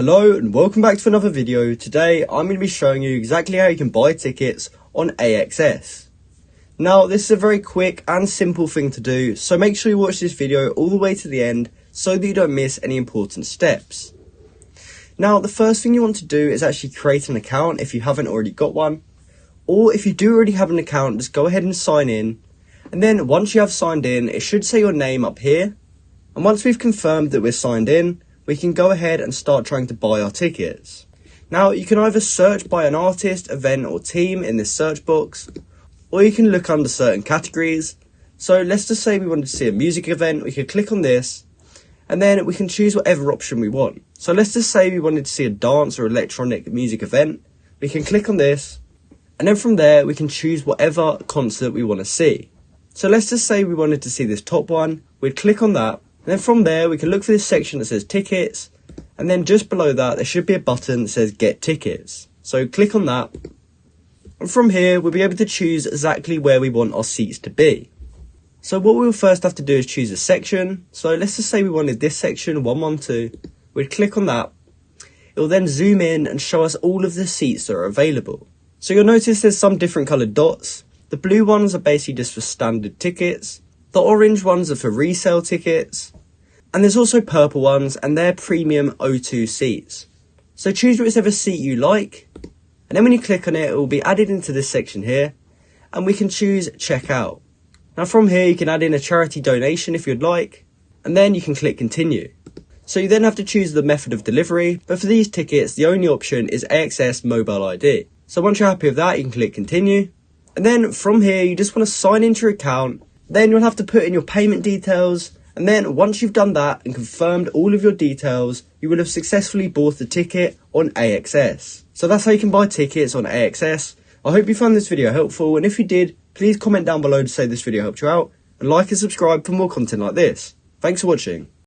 Hello and welcome back to another video. Today I'm going to be showing you exactly how you can buy tickets on AXS. Now this is a very quick and simple thing to do, so make sure you watch this video all the way to the end so that you don't miss any important steps. Now the first thing you want to do is actually create an account if you haven't already got one, or if you do already have an account, just go ahead and sign in, and then once you have signed in it should say your name up here, and once we've confirmed that we're signed in, we can go ahead and start trying to buy our tickets. Now you can either search by an artist, event or team in this search box, or you can look under certain categories. So let's just say we wanted to see a music event, we could click on this and then we can choose whatever option we want. So let's just say we wanted to see a dance or electronic music event, we can click on this and then from there we can choose whatever concert we want to see. So let's just say we wanted to see this top one, we'd click on that. And then from there we can look for this section that says tickets, and then just below that there should be a button that says get tickets. So click on that, and from here we'll be able to choose exactly where we want our seats to be. So what we'll first have to do is choose a section. So let's just say we wanted this section 112, we'd click on that. It will then zoom in and show us all of the seats that are available. So you'll notice there's some different coloured dots. The blue ones are basically just for standard tickets. The orange ones are for resale tickets, and there's also purple ones and they're premium O2 seats. So choose whichever seat you like, and then when you click on it, it will be added into this section here, and we can choose check out. Now from here you can add in a charity donation if you'd like, and then you can click continue. So you then have to choose the method of delivery, but for these tickets the only option is AXS mobile ID. So once you're happy with that you can click continue, and then from here you just want to sign into your account. Then you'll have to put in your payment details, and then once you've done that and confirmed all of your details, you will have successfully bought the ticket on AXS. So that's how you can buy tickets on AXS. I hope you found this video helpful, and if you did, please comment down below to say this video helped you out, and like and subscribe for more content like this. Thanks for watching.